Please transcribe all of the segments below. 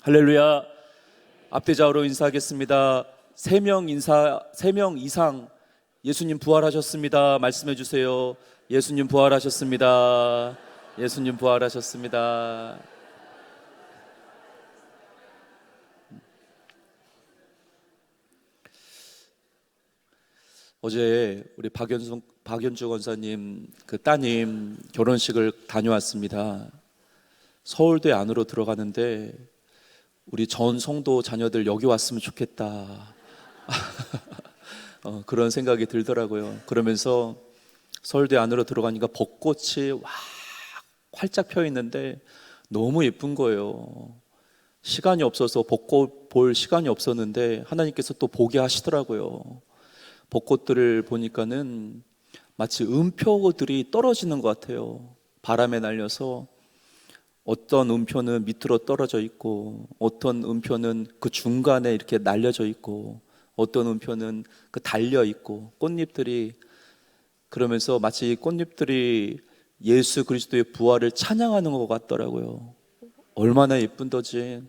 할렐루야. 앞대자로 인사하겠습니다. 세 명 이상 예수님 부활하셨습니다. 말씀해 주세요. 예수님 부활하셨습니다. 예수님 부활하셨습니다. 어제 우리 박연주 권사님 그 따님 결혼식을 다녀왔습니다. 서울대 안으로 들어가는데 우리 전 성도 자녀들 여기 왔으면 좋겠다. 그런 생각이 들더라고요. 그러면서 서울대 안으로 들어가니까 벚꽃이 활짝 펴 있는데 너무 예쁜 거예요. 시간이 없어서 벚꽃 볼 시간이 없었는데 하나님께서 또 보게 하시더라고요. 벚꽃들을 보니까는 마치 음표들이 떨어지는 것 같아요. 바람에 날려서 어떤 음표는 밑으로 떨어져 있고, 어떤 음표는 그 중간에 이렇게 날려져 있고, 어떤 음표는 그 달려 있고, 꽃잎들이, 그러면서 마치 이 꽃잎들이 예수 그리스도의 부활을 찬양하는 것 같더라고요. 얼마나 예쁜더지.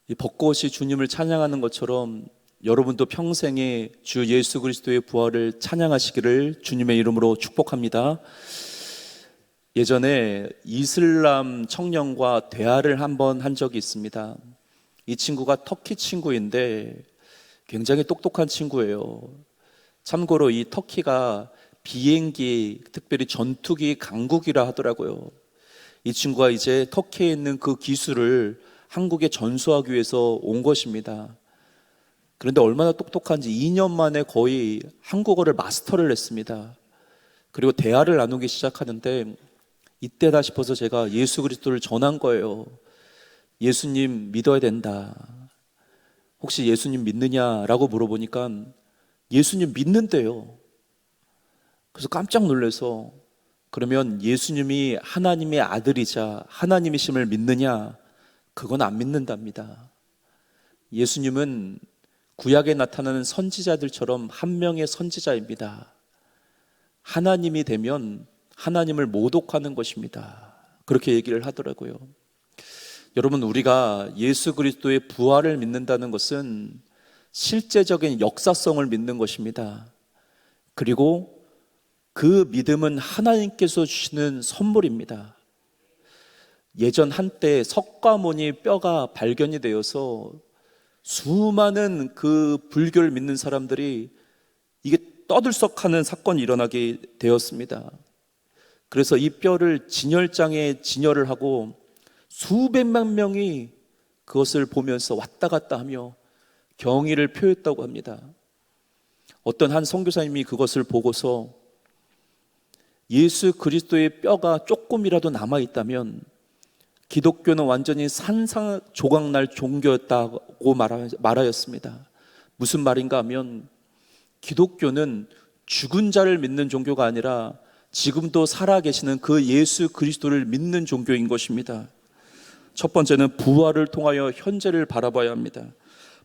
이 벚꽃이 주님을 찬양하는 것처럼 여러분도 평생에 주 예수 그리스도의 부활을 찬양하시기를 주님의 이름으로 축복합니다. 예전에 이슬람 청년과 대화를 한번 한 적이 있습니다. 이 친구가 터키 친구인데 굉장히 똑똑한 친구예요. 참고로 이 터키가 비행기, 특별히 전투기 강국이라 하더라고요. 이 친구가 이제 터키에 있는 그 기술을 한국에 전수하기 위해서 온 것입니다. 그런데 얼마나 똑똑한지 2년 만에 거의 한국어를 마스터를 했습니다. 그리고 대화를 나누기 시작하는데 이때다 싶어서 제가 예수 그리스도를 전한 거예요. 예수님 믿어야 된다. 혹시 예수님 믿느냐라고 물어보니까 예수님 믿는데요. 그래서 깜짝 놀라서 그러면 예수님이 하나님의 아들이자 하나님이심을 믿느냐? 그건 안 믿는답니다. 예수님은 구약에 나타나는 선지자들처럼 한 명의 선지자입니다. 하나님이 되면 하나님을 모독하는 것입니다. 그렇게 얘기를 하더라고요. 여러분, 우리가 예수 그리스도의 부활을 믿는다는 것은 실제적인 역사성을 믿는 것입니다. 그리고 그 믿음은 하나님께서 주시는 선물입니다. 예전 한때 석가모니 뼈가 발견이 되어서 수많은 그 불교를 믿는 사람들이 이게 떠들썩하는 사건이 일어나게 되었습니다. 그래서 이 뼈를 진열장에 진열을 하고 수백만 명이 그것을 보면서 왔다 갔다 하며 경의를 표했다고 합니다. 어떤 한 선교사님이 그것을 보고서 예수 그리스도의 뼈가 조금이라도 남아있다면 기독교는 완전히 산산조각날 종교였다고 말하였습니다. 무슨 말인가 하면 기독교는 죽은 자를 믿는 종교가 아니라 지금도 살아계시는 그 예수 그리스도를 믿는 종교인 것입니다. 첫 번째는 부활을 통하여 현재를 바라봐야 합니다.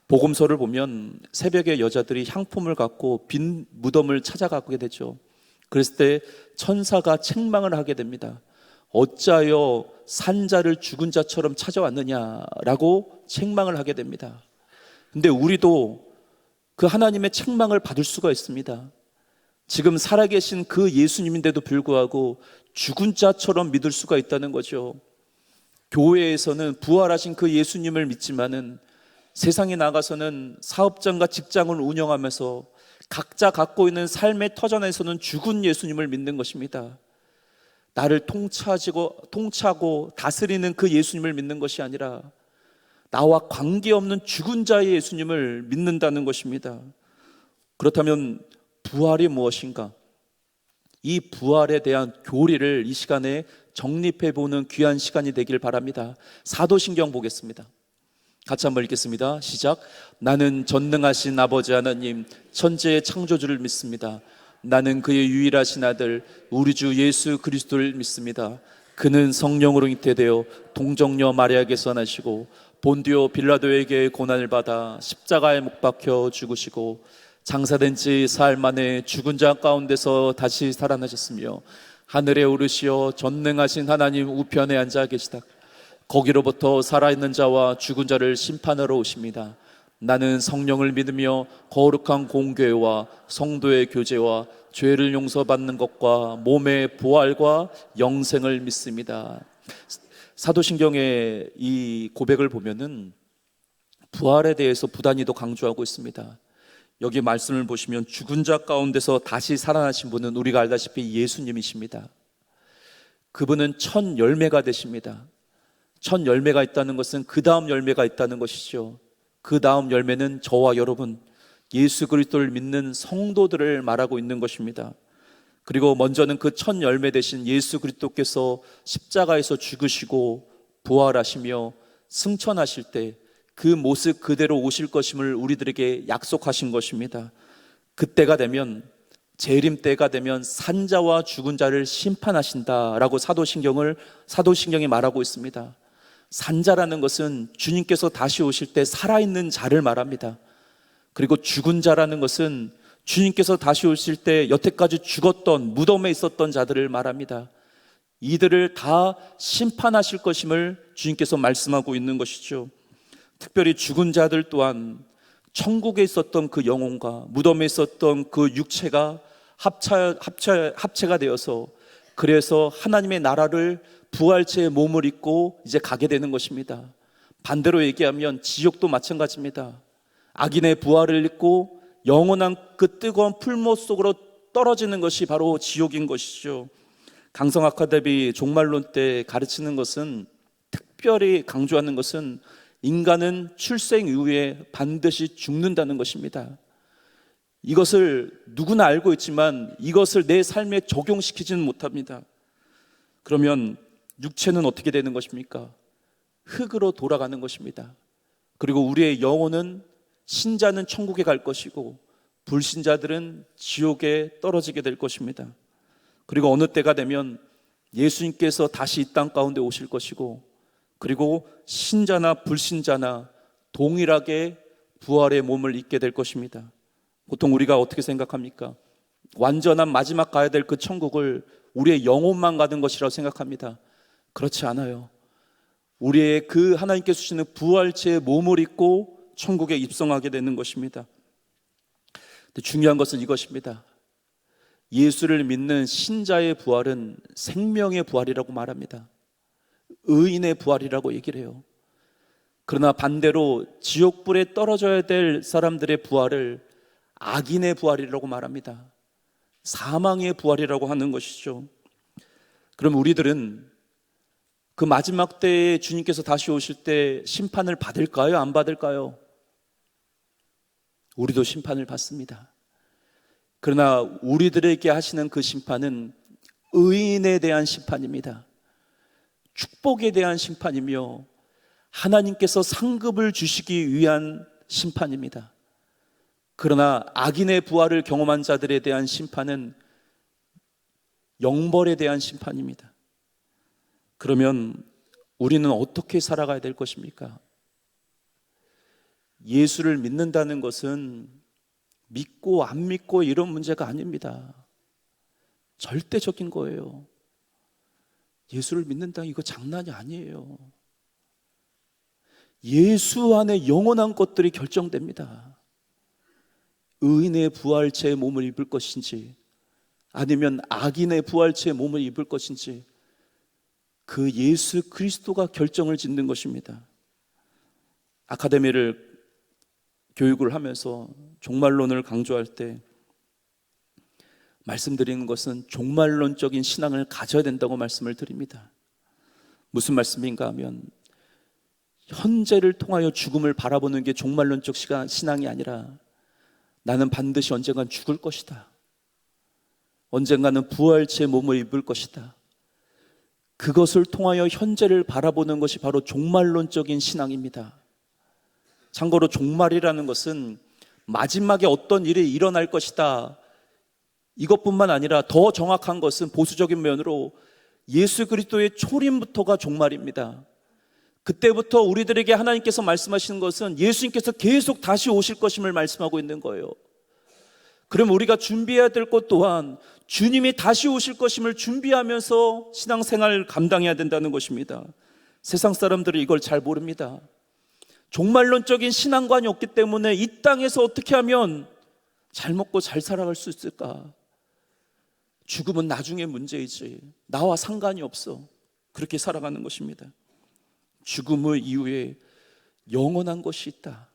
복음서를 보면 새벽에 여자들이 향품을 갖고 빈 무덤을 찾아가게 되죠. 그랬을 때 천사가 책망을 하게 됩니다. 어찌하여 산자를 죽은 자처럼 찾아왔느냐라고 책망을 하게 됩니다. 근데 우리도 그 하나님의 책망을 받을 수가 있습니다. 지금 살아계신 그 예수님인데도 불구하고 죽은 자처럼 믿을 수가 있다는 거죠. 교회에서는 부활하신 그 예수님을 믿지만은 세상에 나가서는 사업장과 직장을 운영하면서 각자 갖고 있는 삶의 터전에서는 죽은 예수님을 믿는 것입니다. 나를 통치하고 다스리는 그 예수님을 믿는 것이 아니라 나와 관계없는 죽은 자의 예수님을 믿는다는 것입니다. 그렇다면 부활이 무엇인가? 이 부활에 대한 교리를 이 시간에 정립해보는 귀한 시간이 되길 바랍니다. 사도신경 보겠습니다. 같이 한번 읽겠습니다. 시작. 나는 전능하신 아버지 하나님 천지의 창조주를 믿습니다. 나는 그의 유일하신 아들 우리 주 예수 그리스도를 믿습니다. 그는 성령으로 잉태되어 동정녀 마리아에게서 나시고 본디오 빌라도에게 고난을 받아 십자가에 못 박혀 죽으시고 장사된 지 사흘 만에 죽은 자 가운데서 다시 살아나셨으며 하늘에 오르시어 전능하신 하나님 우편에 앉아 계시다. 거기로부터 살아있는 자와 죽은 자를 심판하러 오십니다. 나는 성령을 믿으며 거룩한 공교회와 성도의 교제와 죄를 용서받는 것과 몸의 부활과 영생을 믿습니다. 사도신경의 이 고백을 보면은 부활에 대해서 부단히도 강조하고 있습니다. 여기 말씀을 보시면 죽은 자 가운데서 다시 살아나신 분은 우리가 알다시피 예수님이십니다. 그분은 첫 열매가 되십니다. 첫 열매가 있다는 것은 그 다음 열매가 있다는 것이죠. 그 다음 열매는 저와 여러분, 예수 그리스도를 믿는 성도들을 말하고 있는 것입니다. 그리고 먼저는 그 첫 열매 되신 예수 그리스도께서 십자가에서 죽으시고 부활하시며 승천하실 때 그 모습 그대로 오실 것임을 우리들에게 약속하신 것입니다. 그때가 되면, 재림 때가 되면 산자와 죽은 자를 심판하신다라고 사도신경이 말하고 있습니다. 산자라는 것은 주님께서 다시 오실 때 살아있는 자를 말합니다. 그리고 죽은 자라는 것은 주님께서 다시 오실 때 여태까지 죽었던, 무덤에 있었던 자들을 말합니다. 이들을 다 심판하실 것임을 주님께서 말씀하고 있는 것이죠. 특별히 죽은 자들 또한 천국에 있었던 그 영혼과 무덤에 있었던 그 육체가 합체가 되어서, 그래서 하나님의 나라를 부활체의 몸을 입고 이제 가게 되는 것입니다. 반대로 얘기하면 지옥도 마찬가지입니다. 악인의 부활을 입고 영원한 그 뜨거운 풀못 속으로 떨어지는 것이 바로 지옥인 것이죠. 강성 아카데미 종말론 때 가르치는 것은, 특별히 강조하는 것은 인간은 출생 이후에 반드시 죽는다는 것입니다. 이것을 누구나 알고 있지만 이것을 내 삶에 적용시키지는 못합니다. 그러면 육체는 어떻게 되는 것입니까? 흙으로 돌아가는 것입니다. 그리고 우리의 영혼은, 신자는 천국에 갈 것이고 불신자들은 지옥에 떨어지게 될 것입니다. 그리고 어느 때가 되면 예수님께서 다시 이 땅 가운데 오실 것이고, 그리고 신자나 불신자나 동일하게 부활의 몸을 입게 될 것입니다. 보통 우리가 어떻게 생각합니까? 완전한 마지막 가야 될 그 천국을 우리의 영혼만 가는 것이라고 생각합니다. 그렇지 않아요. 우리의 그 하나님께서 주시는 부활체의 몸을 입고 천국에 입성하게 되는 것입니다. 근데 중요한 것은 이것입니다. 예수를 믿는 신자의 부활은 생명의 부활이라고 말합니다. 의인의 부활이라고 얘기를 해요. 그러나 반대로 지옥불에 떨어져야 될 사람들의 부활을 악인의 부활이라고 말합니다. 사망의 부활이라고 하는 것이죠. 그럼 우리들은 그 마지막 때에 주님께서 다시 오실 때 심판을 받을까요? 안 받을까요? 우리도 심판을 받습니다. 그러나 우리들에게 하시는 그 심판은 의인에 대한 심판입니다. 축복에 대한 심판이며 하나님께서 상급을 주시기 위한 심판입니다. 그러나 악인의 부활을 경험한 자들에 대한 심판은 영벌에 대한 심판입니다. 그러면 우리는 어떻게 살아가야 될 것입니까? 예수를 믿는다는 것은 믿고 안 믿고 이런 문제가 아닙니다. 절대적인 거예요. 예수를 믿는다, 이거 장난이 아니에요. 예수 안에 영원한 것들이 결정됩니다. 의인의 부활체의 몸을 입을 것인지 아니면 악인의 부활체의 몸을 입을 것인지 그 예수 그리스도가 결정을 짓는 것입니다. 아카데미를 교육을 하면서 종말론을 강조할 때 말씀드리는 것은 종말론적인 신앙을 가져야 된다고 말씀을 드립니다. 무슨 말씀인가 하면 현재를 통하여 죽음을 바라보는 게 종말론적 신앙이 아니라 나는 반드시 언젠간 죽을 것이다. 언젠가는 부활체의 몸을 입을 것이다. 그것을 통하여 현재를 바라보는 것이 바로 종말론적인 신앙입니다. 참고로 종말이라는 것은 마지막에 어떤 일이 일어날 것이다, 이것뿐만 아니라 더 정확한 것은 보수적인 면으로 예수 그리스도의 초림부터가 종말입니다. 그때부터 우리들에게 하나님께서 말씀하시는 것은 예수님께서 계속 다시 오실 것임을 말씀하고 있는 거예요. 그럼 우리가 준비해야 될 것 또한 주님이 다시 오실 것임을 준비하면서 신앙생활을 감당해야 된다는 것입니다. 세상 사람들이 이걸 잘 모릅니다. 종말론적인 신앙관이 없기 때문에 이 땅에서 어떻게 하면 잘 먹고 잘 살아갈 수 있을까? 죽음은 나중의 문제이지 나와 상관이 없어. 그렇게 살아가는 것입니다. 죽음의 이후에 영원한 것이 있다.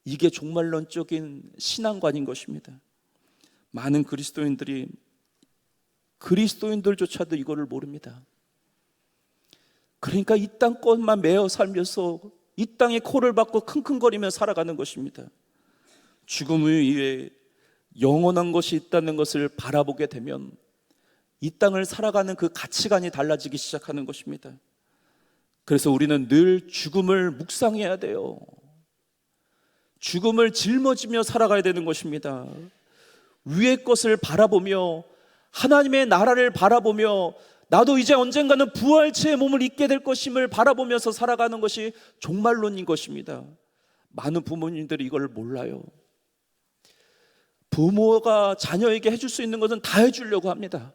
이게 종말론적인 신앙관인 것입니다. 많은 그리스도인들조차도 이거를 모릅니다. 그러니까 이 땅 것만 매어 살면서 이 땅에 코를 박고 킁킁거리며 살아가는 것입니다. 죽음 이후에 영원한 것이 있다는 것을 바라보게 되면 이 땅을 살아가는 그 가치관이 달라지기 시작하는 것입니다. 그래서 우리는 늘 죽음을 묵상해야 돼요. 죽음을 짊어지며 살아가야 되는 것입니다. 위의 것을 바라보며 하나님의 나라를 바라보며 나도 이제 언젠가는 부활체의 몸을 입게 될 것임을 바라보면서 살아가는 것이 종말론인 것입니다. 많은 부모님들이 이걸 몰라요. 부모가 자녀에게 해줄 수 있는 것은 다 해주려고 합니다.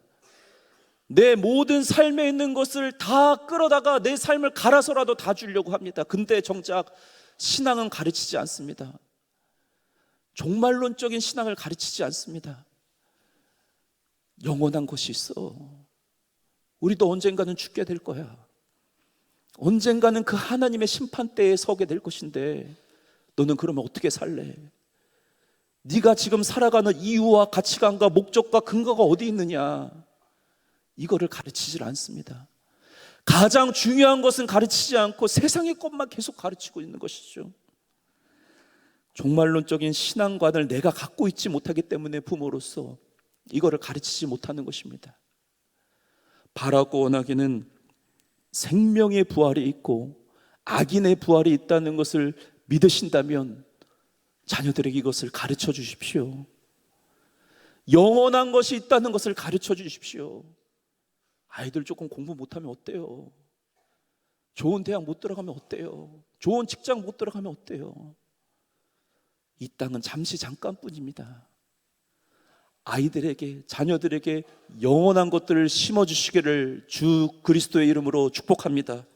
내 모든 삶에 있는 것을 다 끌어다가 내 삶을 갈아서라도 다 주려고 합니다. 근데 정작 신앙은 가르치지 않습니다. 종말론적인 신앙을 가르치지 않습니다. 영원한 것이 있어. 우리도 언젠가는 죽게 될 거야. 언젠가는 그 하나님의 심판대에 서게 될 것인데 너는 그러면 어떻게 살래? 네가 지금 살아가는 이유와 가치관과 목적과 근거가 어디 있느냐? 이거를 가르치질 않습니다. 가장 중요한 것은 가르치지 않고 세상의 것만 계속 가르치고 있는 것이죠. 종말론적인 신앙관을 내가 갖고 있지 못하기 때문에 부모로서 이거를 가르치지 못하는 것입니다. 바라고 원하기는 생명의 부활이 있고 악인의 부활이 있다는 것을 믿으신다면 자녀들에게 이것을 가르쳐 주십시오. 영원한 것이 있다는 것을 가르쳐 주십시오. 아이들 조금 공부 못하면 어때요? 좋은 대학 못 들어가면 어때요? 좋은 직장 못 들어가면 어때요? 이 땅은 잠시 잠깐뿐입니다. 아이들에게, 자녀들에게 영원한 것들을 심어주시기를 주 그리스도의 이름으로 축복합니다.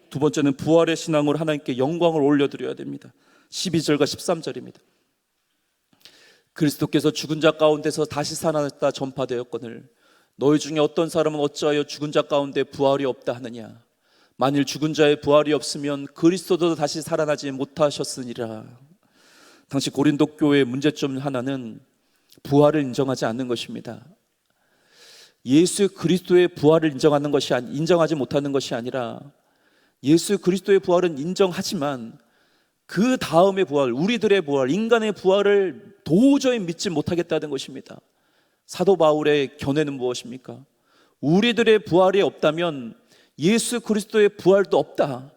두 번째는 부활의 신앙으로 하나님께 영광을 올려드려야 됩니다. 12절과 13절입니다. 그리스도께서 죽은 자 가운데서 다시 살아났다 전파되었거늘 너희 중에 어떤 사람은 어찌하여 죽은 자 가운데 부활이 없다 하느냐? 만일 죽은 자의 부활이 없으면 그리스도도 다시 살아나지 못하셨으니라. 당시 고린도 교회의 문제점 하나는 부활을 인정하지 않는 것입니다. 예수 그리스도의 부활을 인정하지 못하는 것이 아니라 예수 그리스도의 부활은 인정하지만 그 다음의 부활, 우리들의 부활, 인간의 부활을 도저히 믿지 못하겠다는 것입니다. 사도 바울의 견해는 무엇입니까? 우리들의 부활이 없다면 예수 그리스도의 부활도 없다.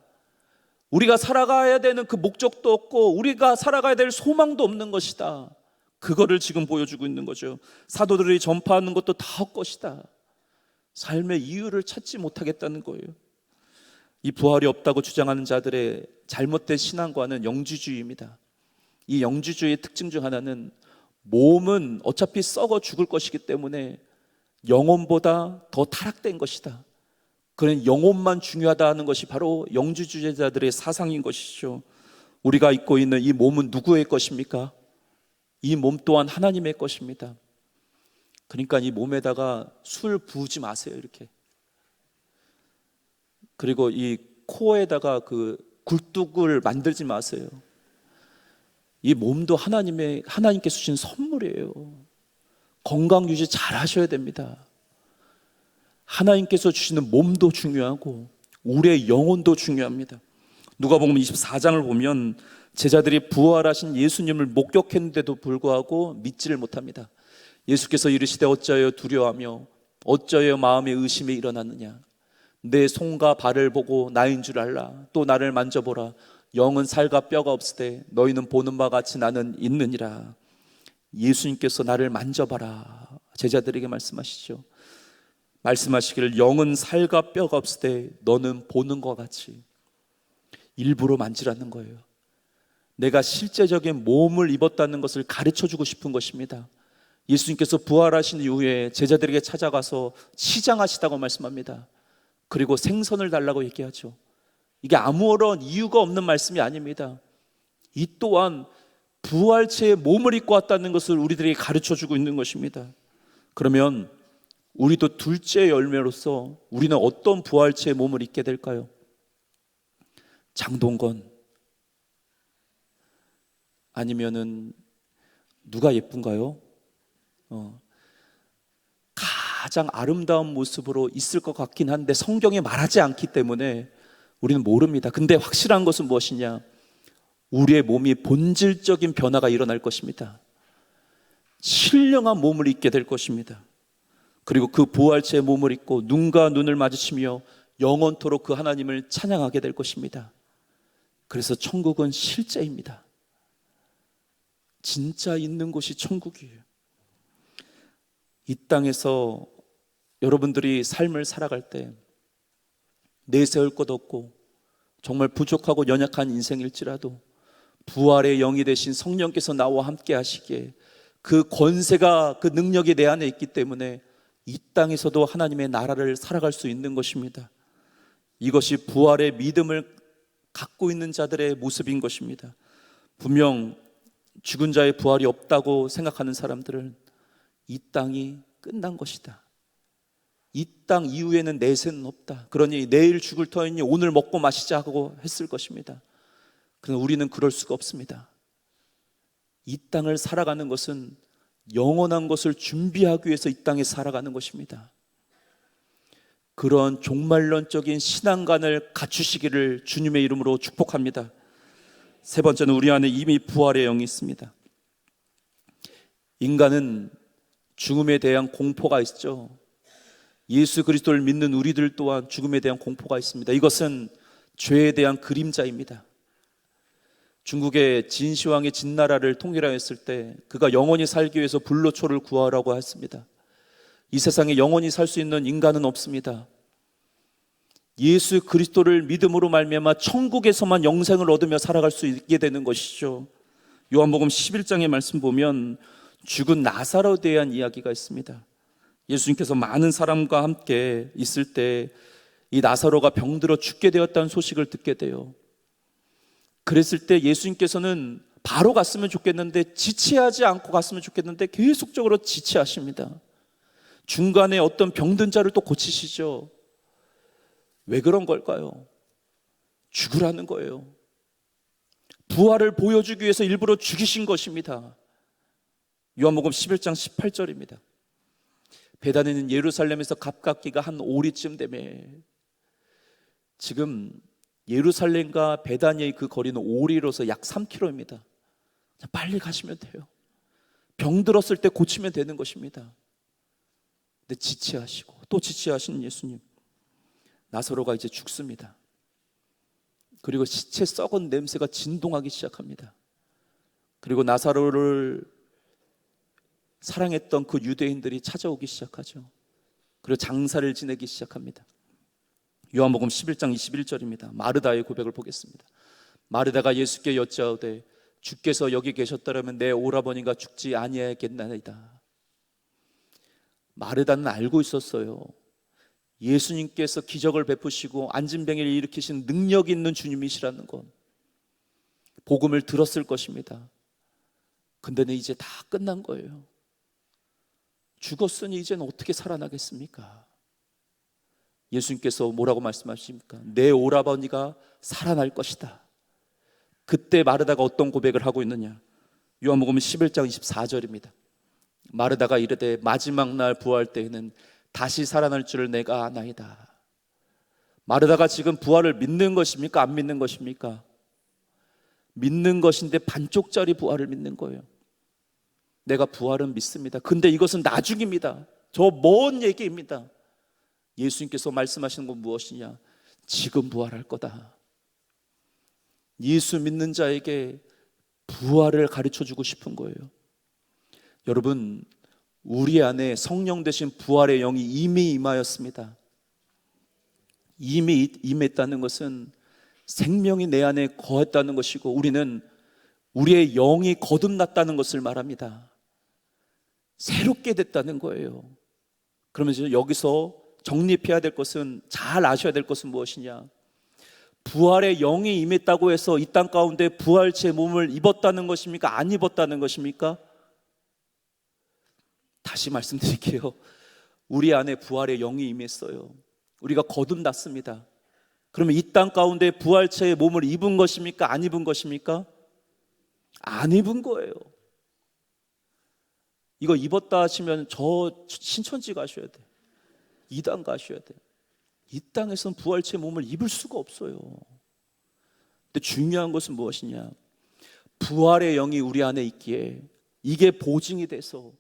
우리가 살아가야 되는 그 목적도 없고 우리가 살아가야 될 소망도 없는 것이다. 그거를 지금 보여주고 있는 거죠. 사도들이 전파하는 것도 다 헛것이다. 삶의 이유를 찾지 못하겠다는 거예요. 이 부활이 없다고 주장하는 자들의 잘못된 신앙과는 영주주의입니다. 이 영주주의의 특징 중 하나는 몸은 어차피 썩어 죽을 것이기 때문에 영혼보다 더 타락된 것이다. 그런 영혼만 중요하다 하는 것이 바로 영주주의자들의 사상인 것이죠. 우리가 입고 있는 이 몸은 누구의 것입니까? 이 몸 또한 하나님의 것입니다. 그러니까 이 몸에다가 술 부으지 마세요, 이렇게. 그리고 이 코에다가 그 굴뚝을 만들지 마세요. 이 몸도 하나님께 주신 선물이에요. 건강 유지 잘 하셔야 됩니다. 하나님께서 주시는 몸도 중요하고 우리의 영혼도 중요합니다. 누가복음 24장을 보면 제자들이 부활하신 예수님을 목격했는데도 불구하고 믿지를 못합니다. 예수께서 이르시되 어찌하여 두려워하며 어찌하여 마음에 의심이 일어났느냐? 내 손과 발을 보고 나인 줄 알라. 또 나를 만져보라. 영은 살과 뼈가 없으되 너희는 보는 바와 같이 나는 있느니라. 예수님께서 나를 만져봐라. 제자들에게 말씀하시죠. 말씀하시기를 영은 살과 뼈가 없으되 너는 보는 것 같이. 일부러 만지라는 거예요. 내가 실제적인 몸을 입었다는 것을 가르쳐주고 싶은 것입니다. 예수님께서 부활하신 이후에 제자들에게 찾아가서 치장하시다고 말씀합니다. 그리고 생선을 달라고 얘기하죠. 이게 아무런 이유가 없는 말씀이 아닙니다. 이 또한 부활체의 몸을 입고 왔다는 것을 우리들에게 가르쳐주고 있는 것입니다. 그러면 우리도 둘째 열매로서 우리는 어떤 부활체의 몸을 입게 될까요? 장동건 아니면은 누가 예쁜가요? 가장 아름다운 모습으로 있을 것 같긴 한데 성경에 말하지 않기 때문에 우리는 모릅니다. 근데 확실한 것은 무엇이냐? 우리의 몸이 본질적인 변화가 일어날 것입니다. 신령한 몸을 입게 될 것입니다. 그리고 그 부활체의 몸을 입고 눈과 눈을 마주치며 영원토록 그 하나님을 찬양하게 될 것입니다. 그래서 천국은 실제입니다. 진짜 있는 곳이 천국이에요. 이 땅에서 여러분들이 삶을 살아갈 때 내세울 것 없고 정말 부족하고 연약한 인생일지라도 부활의 영이 되신 성령께서 나와 함께 하시기에 그 권세가, 그 능력이 내 안에 있기 때문에 이 땅에서도 하나님의 나라를 살아갈 수 있는 것입니다. 이것이 부활의 믿음을 갖고 있는 자들의 모습인 것입니다. 분명 죽은 자의 부활이 없다고 생각하는 사람들은 이 땅이 끝난 것이다. 이 땅 이후에는 내세는 없다. 그러니 내일 죽을 터이니 오늘 먹고 마시자 하고 했을 것입니다. 그러나 우리는 그럴 수가 없습니다. 이 땅을 살아가는 것은 영원한 것을 준비하기 위해서 이 땅에 살아가는 것입니다. 그런 종말론적인 신앙관을 갖추시기를 주님의 이름으로 축복합니다. 세 번째는 우리 안에 이미 부활의 영이 있습니다. 인간은 죽음에 대한 공포가 있죠. 예수 그리스도를 믿는 우리들 또한 죽음에 대한 공포가 있습니다. 이것은 죄에 대한 그림자입니다. 중국의 진시황이 진나라를 통일하였을 때 그가 영원히 살기 위해서 불로초를 구하라고 했습니다. 이 세상에 영원히 살 수 있는 인간은 없습니다. 예수 그리스도를 믿음으로 말미암아 천국에서만 영생을 얻으며 살아갈 수 있게 되는 것이죠. 요한복음 11장의 말씀 보면 죽은 나사로에 대한 이야기가 있습니다. 예수님께서 많은 사람과 함께 있을 때 이 나사로가 병들어 죽게 되었다는 소식을 듣게 돼요. 그랬을 때 예수님께서는 바로 갔으면 좋겠는데, 지체하지 않고 갔으면 좋겠는데 계속적으로 지체하십니다. 중간에 어떤 병든 자를 또 고치시죠. 왜 그런 걸까요? 죽으라는 거예요. 부활을 보여주기 위해서 일부러 죽이신 것입니다. 요한복음 11장 18절입니다. 베다니는 예루살렘에서 가깝기가 한 오리쯤 되매, 지금 예루살렘과 베다니의 그 거리는 오리로서 약 3km입니다. 빨리 가시면 돼요. 병들었을 때 고치면 되는 것입니다. 근데 지체하시고 또 지체하시는 예수님, 나사로가 이제 죽습니다. 그리고 시체 썩은 냄새가 진동하기 시작합니다. 그리고 나사로를 사랑했던 그 유대인들이 찾아오기 시작하죠. 그리고 장사를 지내기 시작합니다. 요한복음 11장 21절입니다. 마르다의 고백을 보겠습니다. 마르다가 예수께 여짜오되 주께서 여기 계셨더라면 내 오라버니가 죽지 아니하겠나이다. 마르다는 알고 있었어요. 예수님께서 기적을 베푸시고 안진뱅이를 일으키신 능력 있는 주님이시라는 것, 복음을 들었을 것입니다. 근데는 이제 다 끝난 거예요. 죽었으니 이제는 어떻게 살아나겠습니까? 예수님께서 뭐라고 말씀하십니까? 내 오라버니가 살아날 것이다. 그때 마르다가 어떤 고백을 하고 있느냐? 요한복음 11장 24절입니다. 마르다가 이르되 마지막 날 부활 때에는 다시 살아날 줄을 내가 아나이다. 마르다가 지금 부활을 믿는 것입니까? 안 믿는 것입니까? 믿는 것인데 반쪽짜리 부활을 믿는 거예요. 내가 부활은 믿습니다. 근데 이것은 나중입니다. 저 먼 얘기입니다. 예수님께서 말씀하시는 건 무엇이냐? 지금 부활할 거다. 예수 믿는 자에게 부활을 가르쳐주고 싶은 거예요. 여러분, 우리 안에 성령 되신 부활의 영이 이미 임하였습니다. 이미 임했다는 것은 생명이 내 안에 거했다는 것이고, 우리는 우리의 영이 거듭났다는 것을 말합니다. 새롭게 됐다는 거예요. 그러면서 여기서 정립해야 될 것은, 잘 아셔야 될 것은 무엇이냐? 부활의 영이 임했다고 해서 이 땅 가운데 부활체의 몸을 입었다는 것입니까? 안 입었다는 것입니까? 다시 말씀드릴게요. 우리 안에 부활의 영이 임했어요. 우리가 거듭났습니다. 그러면 이 땅 가운데 부활체의 몸을 입은 것입니까? 안 입은 것입니까? 안 입은 거예요. 이거 입었다 하시면 저 신천지 가셔야 돼. 이단 가셔야 돼. 이 땅에서는 부활체의 몸을 입을 수가 없어요. 근데 중요한 것은 무엇이냐? 부활의 영이 우리 안에 있기에 이게 보증이 돼서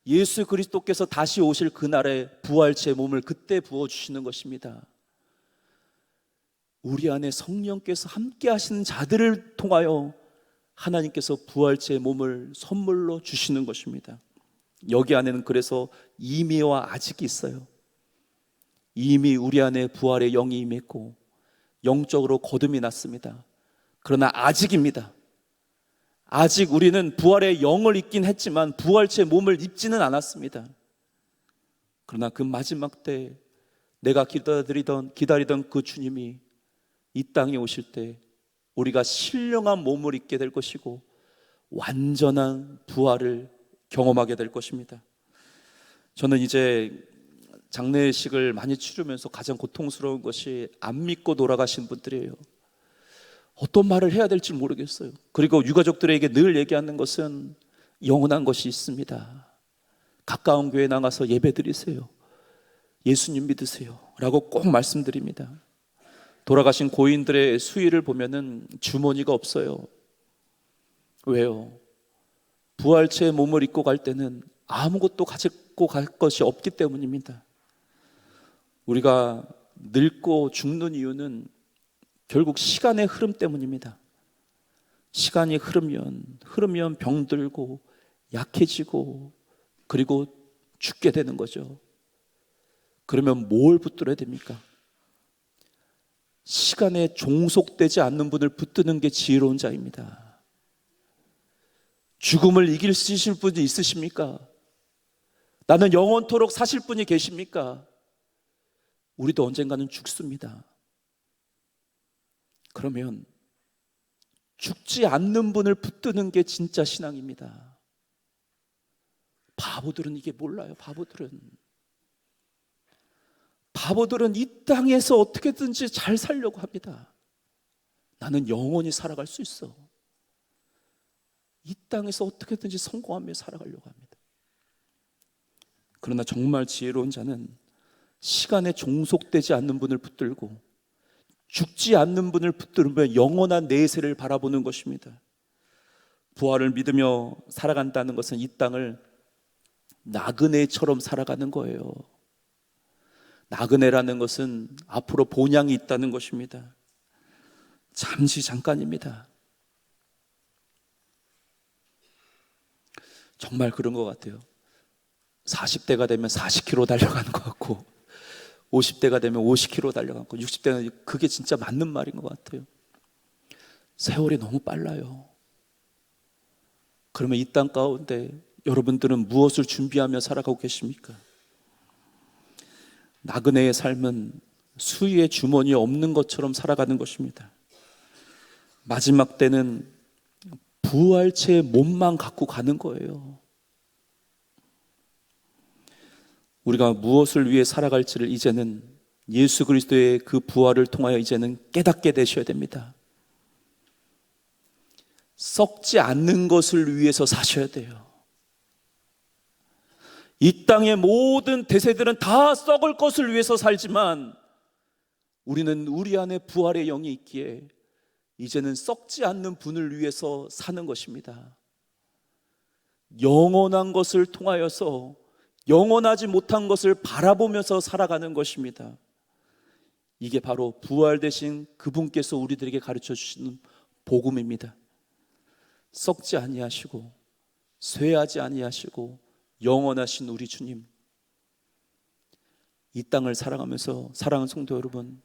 예수 그리스도께서 다시 오실 그날에 부활체의 몸을 그때 부어주시는 것입니다. 우리 안에 성령께서 함께 하시는 자들을 통하여 하나님께서 부활체의 몸을 선물로 주시는 것입니다. 여기 안에는 그래서 이미와 아직이 있어요. 이미 우리 안에 부활의 영이 임했고 영적으로 거듭이 났습니다. 그러나 아직입니다. 아직 우리는 부활의 영을 입긴 했지만 부활체의 몸을 입지는 않았습니다. 그러나 그 마지막 때 내가 기다리던 그 주님이 이 땅에 오실 때 우리가 신령한 몸을 입게 될 것이고 완전한 부활을 경험하게 될 것입니다. 저는 이제 장례식을 많이 치르면서 가장 고통스러운 것이 안 믿고 돌아가신 분들이에요. 어떤 말을 해야 될지 모르겠어요. 그리고 유가족들에게 늘 얘기하는 것은 영원한 것이 있습니다. 가까운 교회 나가서 예배 드리세요. 예수님 믿으세요 라고 꼭 말씀드립니다. 돌아가신 고인들의 수의를 보면은 주머니가 없어요. 왜요? 부활체의 몸을 입고 갈 때는 아무것도 가지고 갈 것이 없기 때문입니다. 우리가 늙고 죽는 이유는 결국 시간의 흐름 때문입니다. 시간이 흐르면 병들고 약해지고 그리고 죽게 되는 거죠. 그러면 뭘 붙들어야 됩니까? 시간에 종속되지 않는 분을 붙드는 게 지혜로운 자입니다. 죽음을 이길 수 있으실 분이 있으십니까? 나는 영원토록 사실 분이 계십니까? 우리도 언젠가는 죽습니다. 그러면 죽지 않는 분을 붙드는 게 진짜 신앙입니다. 바보들은 이게 몰라요. 바보들은 이 땅에서 어떻게든지 잘 살려고 합니다. 나는 영원히 살아갈 수 있어. 이 땅에서 어떻게든지 성공하며 살아가려고 합니다. 그러나 정말 지혜로운 자는 시간에 종속되지 않는 분을 붙들고 죽지 않는 분을 붙들며 영원한 내세를 바라보는 것입니다. 부활을 믿으며 살아간다는 것은 이 땅을 나그네처럼 살아가는 거예요. 나그네라는 것은 앞으로 본향이 있다는 것입니다. 잠깐입니다. 정말 그런 것 같아요. 40대가 되면 40km 달려가는 것 같고 50대가 되면 50km 달려가고 60대는 그게 진짜 맞는 말인 것 같아요. 세월이 너무 빨라요. 그러면 이 땅 가운데 여러분들은 무엇을 준비하며 살아가고 계십니까? 나그네의 삶은 수위의 주머니에 없는 것처럼 살아가는 것입니다. 마지막 때는 부활체의 몸만 갖고 가는 거예요. 우리가 무엇을 위해 살아갈지를 이제는 예수 그리스도의 그 부활을 통하여 이제는 깨닫게 되셔야 됩니다. 썩지 않는 것을 위해서 사셔야 돼요. 이 땅의 모든 대세들은 다 썩을 것을 위해서 살지만 우리는 우리 안에 부활의 영이 있기에 이제는 썩지 않는 분을 위해서 사는 것입니다. 영원한 것을 통하여서 영원하지 못한 것을 바라보면서 살아가는 것입니다. 이게 바로 부활되신 그분께서 우리들에게 가르쳐 주시는 복음입니다. 썩지 아니하시고 쇠하지 아니하시고 영원하신 우리 주님, 이 땅을 살아가면서 사랑하는 성도 여러분,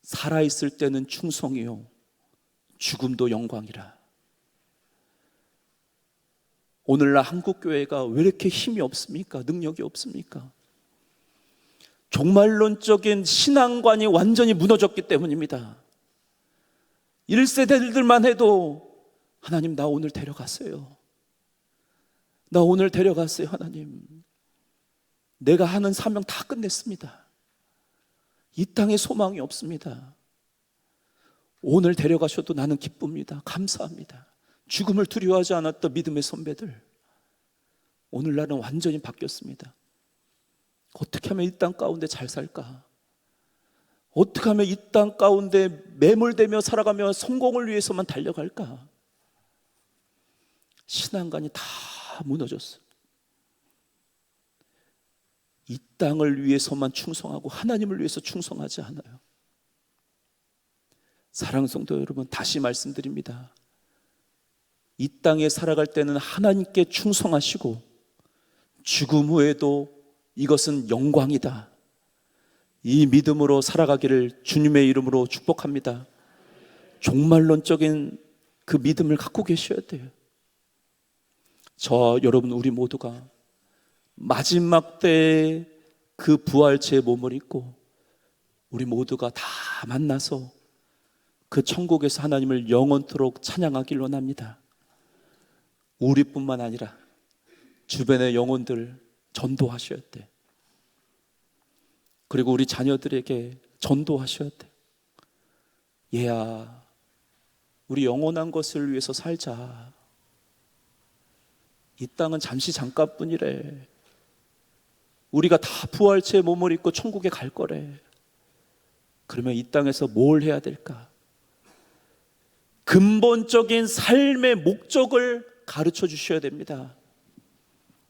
살아있을 때는 충성이요 죽음도 영광이라. 오늘날 한국교회가 왜 이렇게 힘이 없습니까? 능력이 없습니까? 종말론적인 신앙관이 완전히 무너졌기 때문입니다. 1세대들만 해도 하나님, 나 오늘 데려갔어요. 나 오늘 데려갔어요. 하나님, 내가 하는 사명 다 끝냈습니다. 이 땅에 소망이 없습니다. 오늘 데려가셔도 나는 기쁩니다. 감사합니다. 죽음을 두려워하지 않았던 믿음의 선배들, 오늘 나는 완전히 바뀌었습니다. 어떻게 하면 이 땅 가운데 잘 살까? 어떻게 하면 이 땅 가운데 매몰되며 살아가며 성공을 위해서만 달려갈까? 신앙관이 다 무너졌어. 이 땅을 위해서만 충성하고 하나님을 위해서 충성하지 않아요. 사랑하는 성도 여러분, 다시 말씀드립니다. 이 땅에 살아갈 때는 하나님께 충성하시고 죽음 후에도 이것은 영광이다, 이 믿음으로 살아가기를 주님의 이름으로 축복합니다. 종말론적인 그 믿음을 갖고 계셔야 돼요. 저 여러분, 우리 모두가 마지막 때에 그 부활체의 몸을 입고 우리 모두가 다 만나서 그 천국에서 하나님을 영원토록 찬양하길 원합니다. 우리뿐만 아니라 주변의 영혼들 전도하셔야 돼. 그리고 우리 자녀들에게 전도하셔야 돼. 얘야, 우리 영원한 것을 위해서 살자. 이 땅은 잠시 잠깐뿐이래. 우리가 다 부활체의 몸을 입고 천국에 갈 거래. 그러면 이 땅에서 뭘 해야 될까? 근본적인 삶의 목적을 가르쳐 주셔야 됩니다.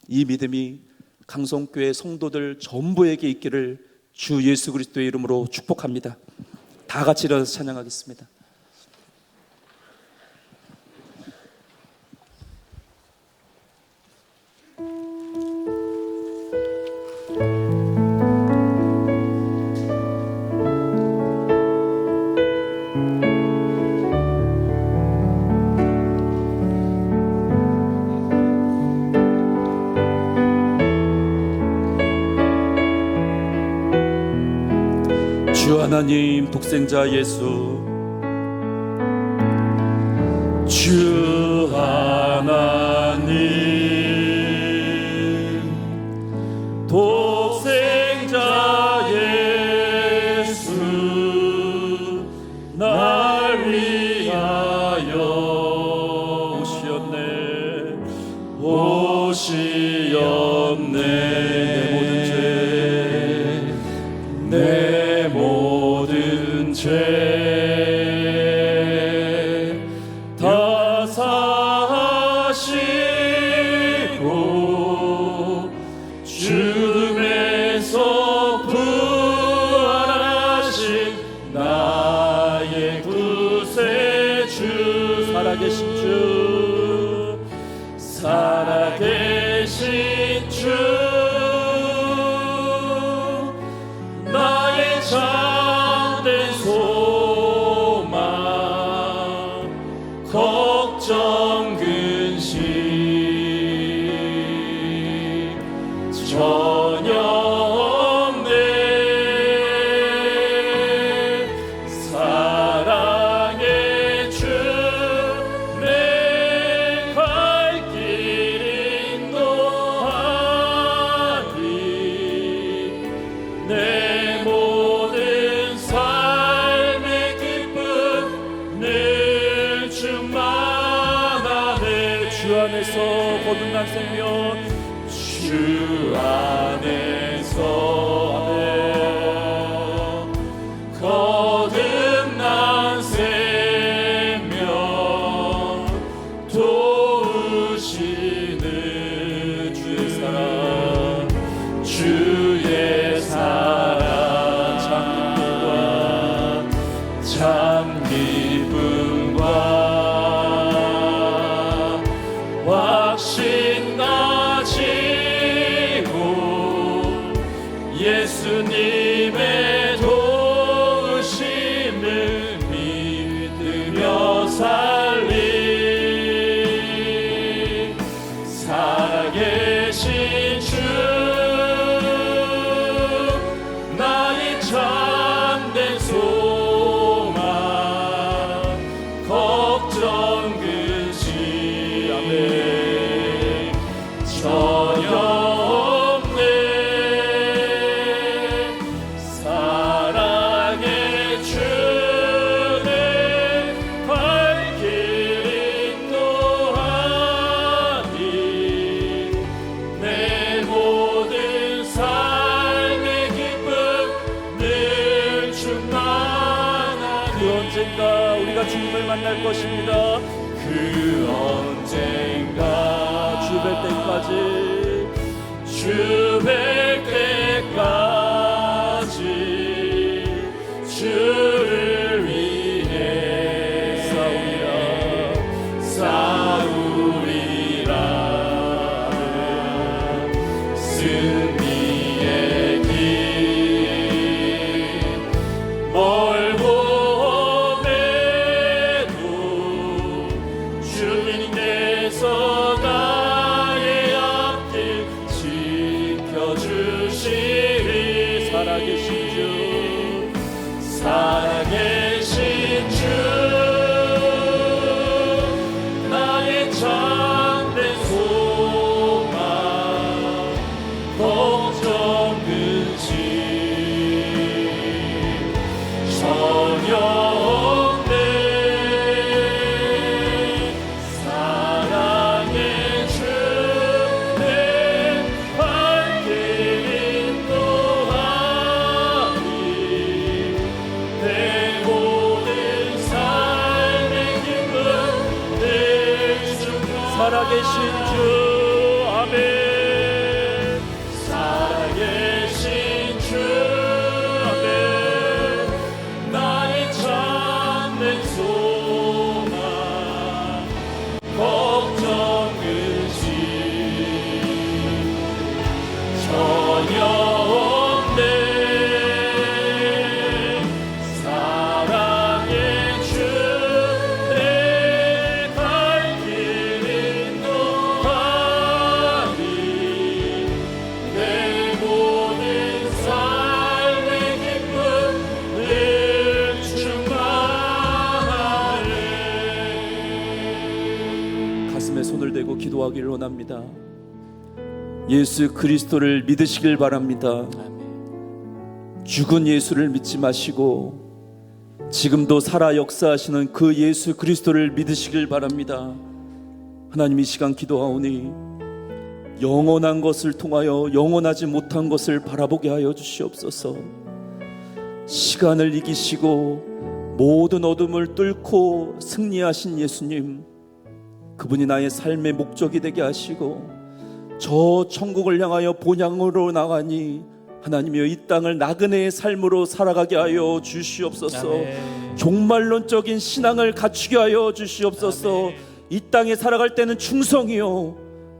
이 믿음이 강성교회 성도들 전부에게 있기를 주 예수 그리스도의 이름으로 축복합니다. 다 같이 일어나서 찬양하겠습니다. 주 하나님, 독생자 예수, 주 하나님, 독생자 예수, 날 위하여 오시었네. 내 모든 죄 다 사하시고 죽음에서 부활하신 나의 구세주, 살아계신 주, 살아계신 주, 나의 참된 소망, 걱정 근심 전혀 없네. 사랑의 주, 내 갈 길 인도하리. 내 모든 삶의 기쁨 늘 충만하네. 주 안에서 거듭난 생명, 주 안에서 거듭난 생명, 도우시는 주의 사랑, 주의 사랑, 참 기쁨과 확신 가지고 예수님의 도우심을 믿으며 살리. 살아계신 주, 언젠가 우리가 주님을 만날 것입니다. 그 언젠가 주 뵐 때까지, 주 뵐 때까지 주를 위해 싸우리라. 승리의 길 멀고 험해도 주님께서 나의 앞길 지켜주시리. 살아계신 주, 살아계신 주, 나의 참된 소망, 걱정 근심 전혀 없네. 사랑의 주, 내 발길 인도하리. 내 모든 삶의 기쁨 늘 주가. 살아계신 주, 아멘. 살아계신 주, 아멘. 나의 참된 소망, 걱정 근심 전혀 없네. 사랑의 주, 내 발길 인도하리. 내 모든 삶의 기쁨 늘 충만하네. 가슴에 손을 대고 기도하기를 원합니다. 예수 그리스도를 믿으시길 바랍니다. 죽은 예수를 믿지 마시고 지금도 살아 역사하시는 그 예수 그리스도를 믿으시길 바랍니다. 하나님, 이 시간 기도하오니 영원한 것을 통하여 영원하지 못한 것을 바라보게 하여 주시옵소서. 시간을 이기시고 모든 어둠을 뚫고 승리하신 예수님, 그분이 나의 삶의 목적이 되게 하시고 저 천국을 향하여 본향으로 나가니 하나님이여 이 땅을 나그네의 삶으로 살아가게 하여 주시옵소서. 아멘. 종말론적인 신앙을 갖추게 하여 주시옵소서. 아멘. 이 땅에 살아갈 때는 충성이요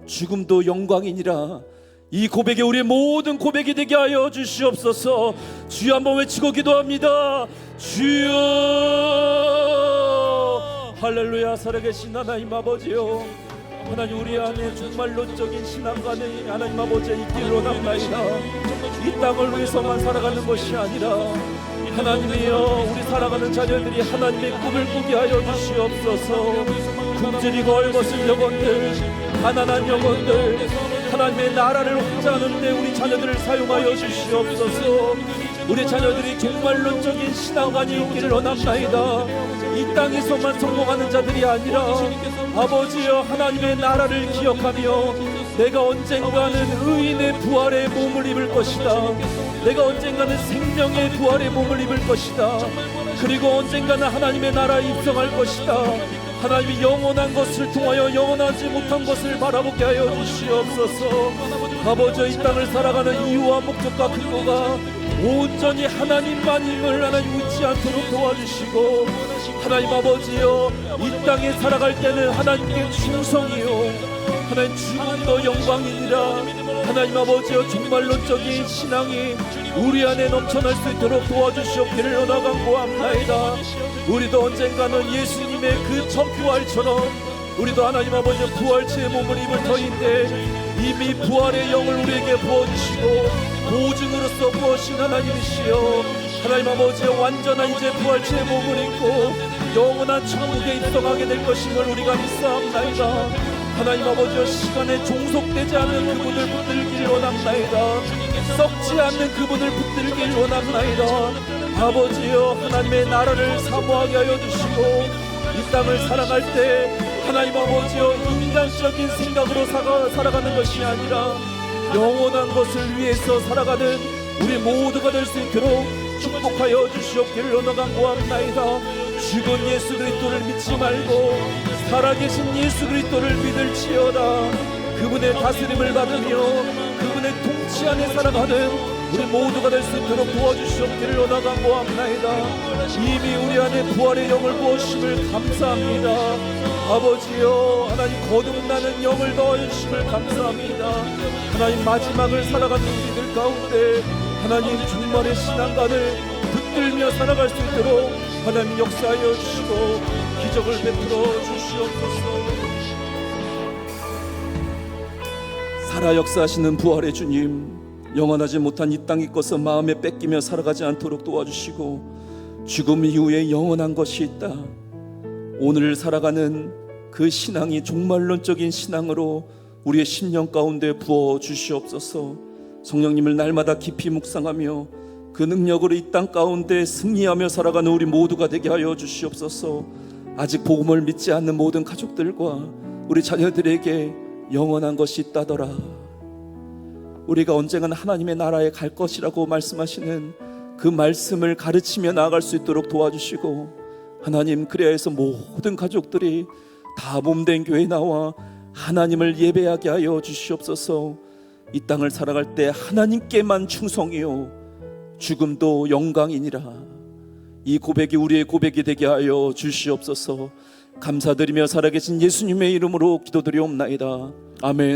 죽음도 영광이니라. 이 고백이 우리의 모든 고백이 되게 하여 주시옵소서. 주여 한번 외치고 기도합니다. 주여. 할렐루야. 살아계신 하나님 아버지요, 하나님, 우리 안에 종말론적인 신앙관이 하나님 아버지의 있기를 원합니다. 이 땅을 위해서만 살아가는 것이 아니라 하나님이여, 우리 살아가는 자녀들이 하나님의 꿈을 꾸게 하여 주시옵소서. 굶주리고 헐벗은 영혼들, 가난한 영혼들, 하나님의 나라를 확장하는 데 우리 자녀들을 사용하여 주시옵소서. 우리 자녀들이 종말론적인 신앙관이 있기를 원합니다. 이 땅에서만 성공하는 자들이 아니라 아버지여, 하나님의 나라를 기억하며 내가 언젠가는 의인의 부활의 몸을 입을 것이다. 내가 언젠가는 생명의 부활의 몸을 입을 것이다. 그리고 언젠가는 하나님의 나라에 입성할 것이다. 하나님이 영원한 것을 통하여 영원하지 못한 것을 바라보게 하여 주시옵소서. 아버지여, 이 땅을 살아가는 이유와 목적과 근거가 온전히 하나님만임을 하나님 잊지 않도록 도와주시고, 하나님 아버지여, 이 땅에 살아갈 때는 하나님께 충성이요 하나님 죽음도 영광이니라. 하나님 아버지여, 종말론적인 신앙이 우리 안에 넘쳐날 수 있도록 도와주시옵기를 원하간구합나이다. 우리도 언젠가는 예수님의 그 첫 부활처럼 우리도 하나님 아버지의 부활체의 몸을 입을 터인데 이미 부활의 영을 우리에게 부어주시고 보증으로서 부어신 하나님이시여, 하나님 아버지의 완전한 이제 부활체의 몸을 입고 영원한 천국에 입성하게 될 것임을 우리가 믿사옵나이다. 하나님 아버지여, 시간에 종속되지 않는 그분을 붙들기를 원합나이다. 썩지 않는 그분을 붙들기를 원합나이다. 아버지여, 하나님의 나라를 사모하게 하여 주시고 이 땅을 살아갈 때 하나님 아버지여, 인간적인 생각으로 살아가는 것이 아니라 영원한 것을 위해서 살아가는 우리 모두가 될 수 있도록 축복하여 주시옵기를 원하간구합나이다. 죽은 예수 그리스도를 믿지 말고 살아계신 예수 그리스도를 믿을지어다. 그분의 다스림을 받으며 그분의 통치 안에 살아가는 우리 모두가 될 수 있도록 도와주시옵기를 원하가 모함나이다. 이미 우리 안에 부활의 영을 부으심을 감사합니다. 아버지여, 하나님 거듭나는 영을 더하심을 감사합니다. 하나님 마지막을 살아가는 우리들 가운데 하나님 종말의 신앙관을 붙들며 살아갈 수 있도록 하나님 역사하여 주시고 기적을 베풀어 주시옵소서. 살아 역사하시는 부활의 주님, 영원하지 못한 이 땅의 것을 마음에 뺏기며 살아가지 않도록 도와주시고 죽음 이후에 영원한 것이 있다. 오늘 살아가는 그 신앙이 종말론적인 신앙으로 우리의 심령 가운데 부어 주시옵소서. 성령님을 날마다 깊이 묵상하며 그 능력으로 이 땅 가운데 승리하며 살아가는 우리 모두가 되게 하여 주시옵소서. 아직 복음을 믿지 않는 모든 가족들과 우리 자녀들에게 영원한 것이 있다더라. 우리가 언젠가는 하나님의 나라에 갈 것이라고 말씀하시는 그 말씀을 가르치며 나아갈 수 있도록 도와주시고, 하나님 그래야 해서 모든 가족들이 다 몸된 교회에 나와 하나님을 예배하게 하여 주시옵소서. 이 땅을 살아갈 때 하나님께만 충성이요 죽음도 영광이니라. 이 고백이 우리의 고백이 되게 하여 주시옵소서. 감사드리며 살아계신 예수님의 이름으로 기도드리옵나이다. 아멘.